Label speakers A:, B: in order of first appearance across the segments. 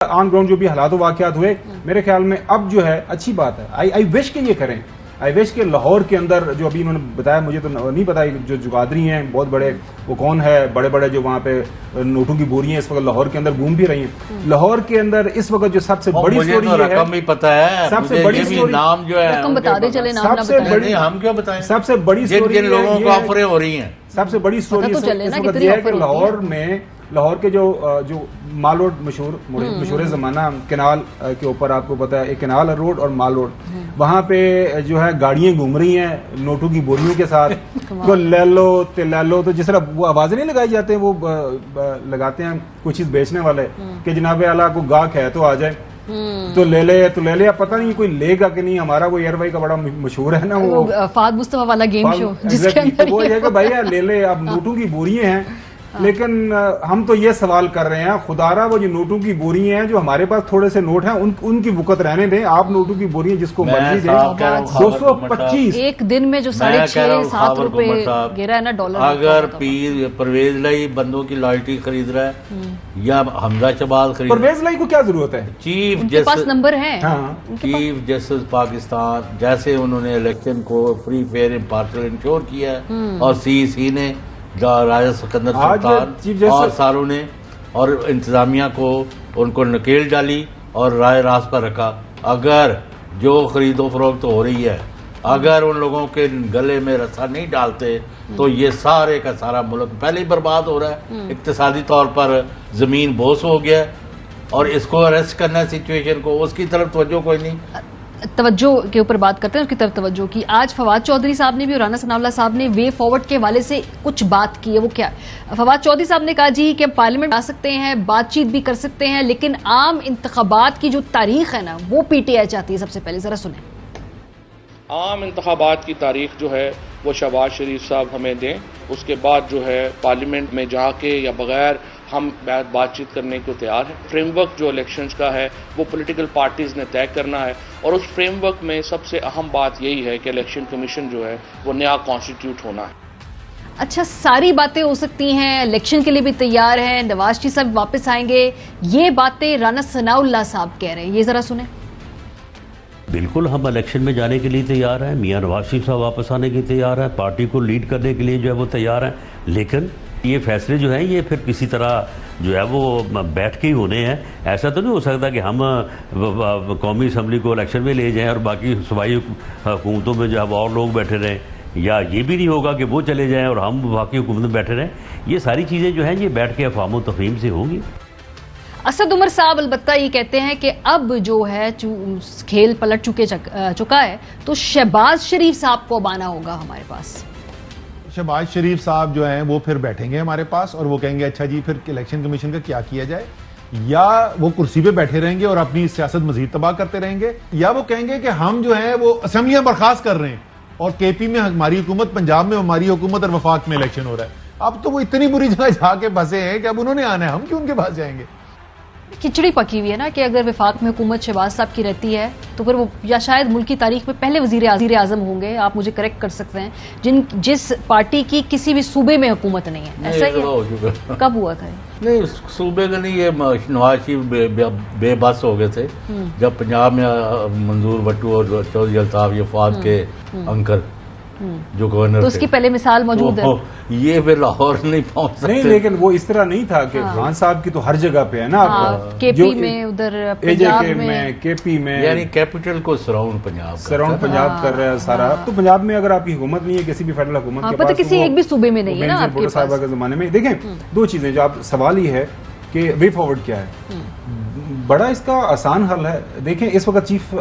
A: On ground जो भी हालात वाकयात हुए, मेरे ख्याल में अब जो है अच्छी बात है। आई विश के ये करें। आई विश के लाहौर के अंदर जो अभी इन्होंने बताया, मुझे तो नहीं पता जो जुगादरी हैं बहुत बड़े, वो कौन है, बड़े बड़े जो वहां पे नोटों की बोरियां इस वक्त लाहौर के अंदर घूम भी रही हैं। लाहौर के अंदर इस वक्त जो सबसे बड़ी स्टोरी है,
B: रकम ही पता है,
A: सबसे बड़ी स्टोरी,
B: नाम जो है
C: रकम बता दे, चले नाम
A: सबसे बड़ी,
B: हम क्यों बताएं,
A: सबसे बड़ी स्टोरी
B: जिन लोगों को ऑफरें हो रही हैं,
A: सबसे बड़ी स्टोरी इस वक्त यह है कि लाहौर में, लाहौर के जो माल रोड मशहूर जमाना कैनाल के ऊपर, आपको पता है एक कैनाल रोड और माल रोड, वहां पे जो है गाड़ियां घूम रही हैं नोटों की बोरियों के साथ, तो ले लो, तो जिस तरह वो आवाजें नहीं लगाई जाते हैं, वो लगाते हैं कुछ चीज बेचने वाले कि जनाब आला को गाहक है तो आ जाए तो ले ले, पता नहीं कोई लेगा कि नहीं। हमारा वो एयरवाई का बड़ा मशहूर है ना, वो
C: फाद मुस्तफा वाला गेम शो, जिसके अंदर
A: वो है कि भाई ले ले, अब नोटों की बोरियां हैं। लेकिन हम तो ये सवाल कर रहे हैं, खुदारा वो जो नोटों की बोरी हैं, जो हमारे पास थोड़े से नोट हैं, उनकी वुकत रहने दें। आप नोटों की बोरियां जिसको मर्जी दें, 225
C: एक दिन में जो 6.5-7 रुपए गिरा है ना डॉलर।
B: अगर पीर परवेज लाई बंदों की लॉयल्टी खरीद रहा है या हमजा शहबाज खरीद,
A: परवेज लाई को क्या जरूरत है?
B: चीफ
C: जस्टिस नंबर है,
B: चीफ जस्टिस पाकिस्तान, जैसे उन्होंने इलेक्शन को फ्री फेयर इम्पार्शियल इंश्योर किया और CEC ने, राजा सिकंदर सुल्तान और सारों ने और इंतजामिया को उनको नकेल डाली और राय रास्त पर रखा। अगर जो खरीदो फरोख्त हो रही है, अगर उन लोगों के गले में रस्सा नहीं डालते तो ये सारे का सारा मुल्क पहले ही बर्बाद हो रहा है। इक्तिसादी तौर पर जमीन बोस हो गया और इसको अरेस्ट करना है सिचुएशन को, उसकी तरफ तवज्जो कोई नहीं।
C: तवज्जो के ऊपर बात करते हैं, उसकी तरफ तवज्जो की। आज फवाद चौधरी साहब ने भी और राना सनाउल्लाह साहब ने वे फॉरवर्ड के हवाले से कुछ बात की है। वो क्या? फवाद चौधरी साहब ने कहा जी कि हम पार्लियामेंट आ सकते हैं, बातचीत भी कर सकते हैं, लेकिन आम इंतखाबात की जो तारीख है ना, वो PTI चाहती है। सबसे पहले जरा सुने।
D: आम इंतखाबात की तारीख जो है वो शहबाज शरीफ साहब हमें दें, उसके बाद जो है पार्लियामेंट में जाके या बगैर हम बातचीत करने को तैयार हैं। फ्रेमवर्क जो इलेक्शंस का है वो पॉलिटिकल पार्टीज ने तय करना है और उस फ्रेमवर्क में सबसे अहम बात यही है कि इलेक्शन कमीशन जो है वो नया कॉन्स्टिट्यूट होना है।
C: अच्छा, सारी बातें हो सकती हैं, इलेक्शन के लिए भी तैयार हैं, नवाज शरीफ साहब वापस आएंगे, ये बातें राना सनाउल्लाह साहब कह रहे हैं, ये जरा सुने।
E: बिल्कुल हम इलेक्शन में जाने के लिए तैयार हैं, मियां नवाज शरीफ साहब वापस आने के लिए तैयार हैं, पार्टी को लीड करने के लिए जो है वो तैयार हैं, लेकिन ये फैसले जो हैं ये फिर किसी तरह जो है वो बैठ के ही होने हैं। ऐसा तो नहीं हो सकता कि हम कौमी असम्बली को इलेक्शन में ले जाएं और बाकी सूबाई हुकूमतों में जो है और लोग बैठे रहें, या ये भी नहीं होगा कि वो चले जाएं और हम बाकी हुकूमत में बैठे रहें। ये सारी चीज़ें जो हैं ये बैठ के अफवाम तफहीम से होंगी।
C: असद उमर साहब अलबत्ता ये कहते हैं कि अब जो है खेल पलट चुका है, तो शहबाज शरीफ साहब को अब आना होगा हमारे पास।
F: शहबाज शरीफ साहब जो हैं वो फिर बैठेंगे हमारे पास और वो कहेंगे अच्छा जी फिर इलेक्शन कमीशन का क्या किया जाए, या वो कुर्सी पे बैठे रहेंगे और अपनी सियासत मजीद तबाह करते रहेंगे, या वो कहेंगे कि हम जो है वो असेंबलियां बर्खास्त कर रहे हैं और KP में हमारी हुकूमत, पंजाब में हमारी हुकूमत और वफाक में इलेक्शन हो रहा है। अब तो वो इतनी बुरी जगह जाके बसे हैं कि अब उन्होंने आना है, हम क्यों उनके पास जाएंगे?
C: खिचड़ी पकी हुई है ना कि अगर विफाक में हुकूमत शहबाज साहब की रहती है तो फिर वो या शायद मुल्क की तारीख में पहले वजीर आजम होंगे, आप मुझे करेक्ट कर सकते हैं, जिस पार्टी की किसी भी सूबे में हुकूमत नहीं है। ऐसा ही कब हुआ था?
B: नहीं, सूबे का नहीं, ये नवाज शरीफ बेबस हो गए थे जब पंजाब में मंजूर भट्टू और चौधरी अल्ताफ ये फौज के अंकर जो गवर्नर,
C: तो उसकी पहले मिसाल मौजूद है।
B: ये फिर लाहौर नहीं पहुंच सकते।
A: नहीं, लेकिन वो इस तरह नहीं था कि खान साहब की तो हर जगह पे है ना,
C: KP में, उधर पंजाब में,
A: KP में, यानी
B: कैपिटल को सराउंड
A: पंजाब कर रहा है सारा। तो पंजाब में अगर आपकी हुकूमत नहीं है, किसी भी फेडरल हुकूमत के पास,
C: किसी एक भी सूबे में नहीं है ना आपके पास
A: के जमाने में। देखें, दो चीजें जो आप सवाल ही है कि वे फॉरवर्ड क्या है, बड़ा इसका आसान हल है। देखें इस वक्त चीफ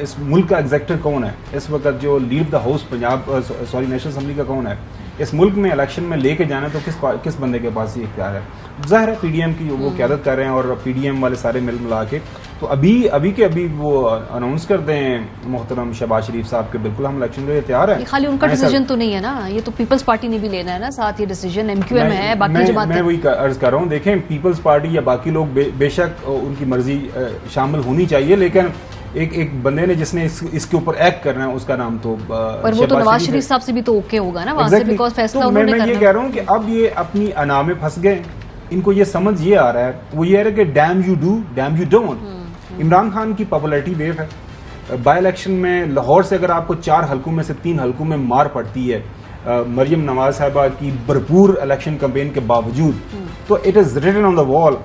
A: इस मुल्क का एग्जेक्टिव कौन है, इस वक्त जो lead the house Punjab national assembly का कौन है, इस मुल्क में इलेक्शन में लेके जाना तो किस बंदे के पास ये इख्तियार है? जाहिर है PDM की वो क़यादत कर रहे हैं और PDM वाले सारे मिला के तो अभी वो अनाउंस कर दें मोहतरम शहबाज शरीफ साहब के बिल्कुल हम इलेक्शन के लिए तैयार है।
C: खाली उनका डिसीजन तो नहीं है ना, ये तो पीपल्स पार्टी ने भी लेना है ना साथ, ये डिसीजन MQM है, बाकी जमातें।
A: मैं वही अर्ज कर रहा हूँ, देखें पीपल्स पार्टी या बाकी लोग बेशक उनकी मर्जी शामिल होनी चाहिए, लेकिन एक बंदे ने जिसने इसके ऊपर एक्ट करना है उसका नाम तो
C: पर वो तो नवाज शरीफ साहब से भी तो ओके होगा ना वहां से, बिकॉज़ फैसला उन्होंने करना है।
A: मैं ये कह रहा हूँ कि अब ये अपनी अना में फंस गए इनको ये समझ ये आ रहा है, वो ये है कि damn you do damn you don't. Imran Khan की पॉपुलैरिटी वेव है। बाई इलेक्शन में लाहौर से अगर आपको 4 हलकों में से 3 हलकों में मार पड़ती है मरियम नवाज साहिबा की भरपूर इलेक्शन कैंपेन के बावजूद, तो it is written on the wall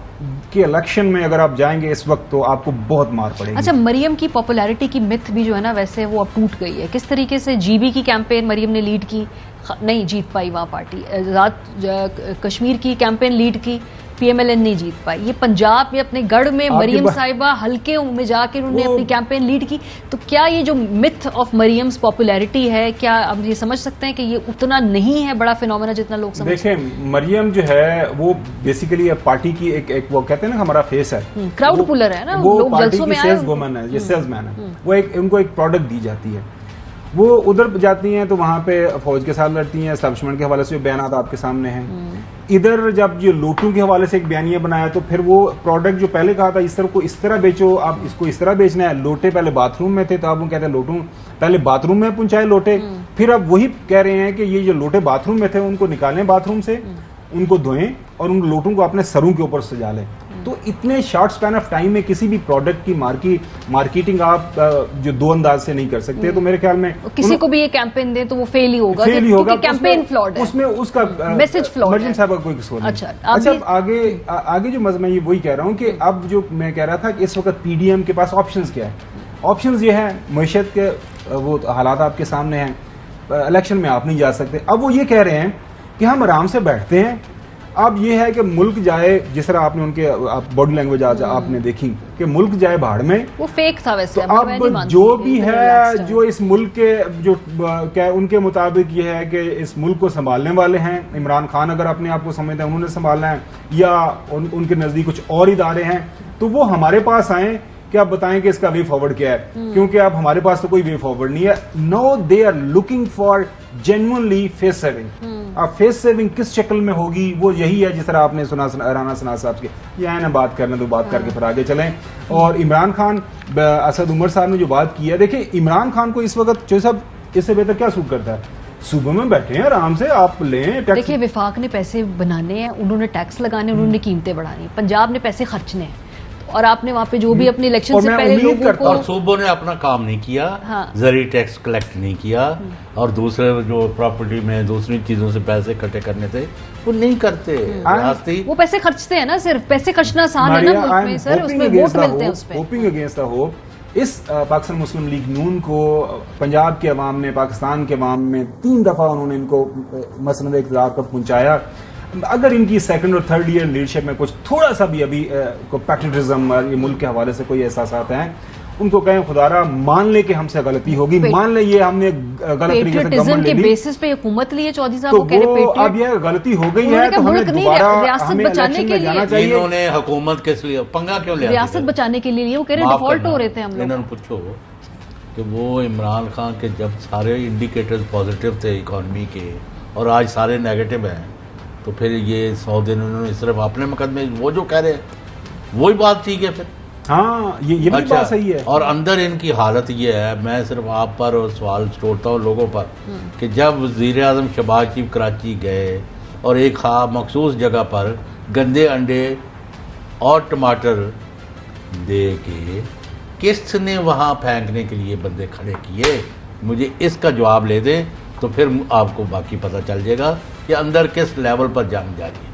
A: कि इलेक्शन में अगर आप जाएंगे इस वक्त तो आपको बहुत मार पड़ेगी।
C: अच्छा, मरियम की पॉपुलैरिटी की मिथ भी जो है ना वैसे वो अब टूट गई है। किस तरीके से जीबी की कैंपेन मरियम ने लीड की, नहीं जीत पाई वहां पार्टी। आजाद कश्मीर की कैंपेन लीड की, पीएमएलएन नहीं जीत पाई। ये पंजाब में अपने गढ़ में मरियम साहिबा हल्के में जाके उन्होंने अपनी कैंपेन लीड की। तो क्या ये जो मिथ ऑफ मरियम्स पॉपुलैरिटी है, क्या अब ये समझ सकते हैं कि ये उतना नहीं है बड़ा फिनोमेना जितना लोग समझते हैं?
A: देखिए, मरियम जो है वो बेसिकली पार्टी की एक वो कहते हैं ना हमारा फेस है,
C: क्राउड पुलर है ना,
A: वो
C: लोग जलसों में
A: सेल्स वुमन है, ये सेल्समैन है। वो उनको एक प्रोडक्ट दी जाती है, वो उधर जाती हैं तो वहां पे फौज के साथ लड़ती हैं। एस्टैब्लिशमेंट के हवाले से जो बयान आपके सामने हैं, इधर जब ये लोटू के हवाले से एक बयानिया बनाया तो फिर वो प्रोडक्ट जो पहले कहा था इस तरह को इस तरह बेचो, आप इसको इस तरह बेचना है। लोटे पहले बाथरूम में थे तो आप वो कहते हैं लोटू पहले बाथरूम में पहुंचाए लोटे, फिर अब वही कह रहे हैं कि ये जो लोटे बाथरूम में थे उनको निकालें बाथरूम से, उनको धोएं और उन लोटों को अपने सरों के ऊपर सजा लें। तो इतने शॉर्ट स्पैन ऑफ टाइम में किसी भी प्रोडक्ट की मार्केटिंग आप जो 2 अंदाज से नहीं कर सकते। तो मेरे ख्याल में
C: किसी को भी ये कैंपेन दे तो वो फेल ही होगा, क्योंकि कैंपेन फ्लॉड है,
A: उसमें उसका
C: मैसेज फ्लॉड है।
A: मरियम साहब का कोई कसूर नहीं। अच्छा, अब आगे जो मैं ये वही कह रहा हूँ कि अब जो मैं कह रहा था कि इस वक्त पीडीएम के पास ऑप्शंस क्या है। ऑप्शंस ये है, मईशत के वो हालात आपके सामने हैं, इलेक्शन में आप नहीं जा सकते। अब वो ये कह रहे हैं कि हम आराम से बैठते हैं। अब ये है कि मुल्क जाए, जिस तरह आपने उनके बॉडी लैंग्वेज आज आपने देखी कि मुल्क जाए भाड़ में,
C: वो फेक था वैसे।
A: तो अब जो भी है, जो इस मुल्क के जो क्या उनके मुताबिक ये है कि इस मुल्क को संभालने वाले हैं इमरान खान, अगर अपने आप को समझते हैं उन्होंने संभालना है, या उनके नजदीक कुछ और इदारे हैं, तो वो हमारे पास आए कि आप बताएं कि इसका वे फॉरवर्ड क्या है, क्योंकि अब हमारे पास तो कोई वे फॉरवर्ड नहीं है। No, they are looking for genuinely face saving. अब फेस सेविंग किस शक्ल में होगी वो यही है, जिस तरह आपने सुना राना सना साहब के, ये है ना बात करने तो बात करके फिर आगे चलें। और इमरान खान, असद उमर साहब ने जो बात की है, देखिए इमरान खान को इस वक्त जो सब इससे बेहतर क्या सूट करता है, सुबह में बैठे हैं आराम से, आप लें टैक्स।
C: देखिए, विफाक ने पैसे बनाने हैं, उन्होंने टैक्स लगाने, उन्होंने कीमतें बढ़ानी, पंजाब ने पैसे खर्चने हैं, और आपने वहां पे जो भी अपने इलेक्शन से पहले लोगों को,
B: और सूबों ने अपना काम नहीं किया, जरी टैक्स कलेक्ट नहीं किया, और दूसरे जो प्रॉपर्टी में दूसरी चीजों से पैसे इकट्ठे करने थे वो नहीं करते।
C: वो पैसे खर्चते हैं ना, सिर्फ पैसे खर्चना आसान है ना मुल्क में सर, उसमें वोट मिलते हैं। उसपे
A: होपिंग अगेंस्ट द होप इस पाकिस्तान मुस्लिम लीग नून को पंजाब के अवाम ने, पाकिस्तान के अवाम में 3 दफा उन्होंने इनको मसनद इक़्तिदार पर पहुंचाया। अगर इनकी सेकंड और थर्ड ईयर लीडरशिप में कुछ थोड़ा सा भी अभी पैट्रियटिज्म ये मुल्क के हवाले से कोई एहसासात हैं, उनको कहें खुदारा मान ले कि हमसे गलती होगी, मान ले ये हमने गलत तरीके से गवर्नमेंट
C: के बेसिस पे हुकूमत ली है चौधरी साहब,
A: तो अब यह गलती हो गई है तो हमें दोबारा हमें इलेक्शन में जाना चाहिए।
B: इन्होंने हुकूमत के लिए पंगा क्यों लिया?
C: रियासत बचाने के लिए, वो कह रहे डिफॉल्ट हो रहे थे हम लोग।
B: इन्होंने पूछो कि वो इमरान खान के जब सारे इंडिकेटर्स पॉजिटिव थे इकोनॉमी के और आज सारे नेगेटिव हैं, तो फिर ये 100 दिन उन्होंने सिर्फ अपने मुकदमे, वो जो कह रहे हैं वही बात ठीक है फिर।
A: हाँ, ये भी बात सही है।
B: और अंदर इनकी हालत ये है, मैं सिर्फ आप पर और सवाल छोड़ता हूँ लोगों पर, कि जब वज़ीर आज़म शहबाज शरीफ कराची गए और एक मखसूस जगह पर गंदे अंडे और टमाटर दे के किसने वहाँ फेंकने के लिए बंदे खड़े किए, मुझे इसका जवाब ले दें तो फिर आपको बाकी पता चल जाएगा कि अंदर किस लेवल पर जंग जा रही है।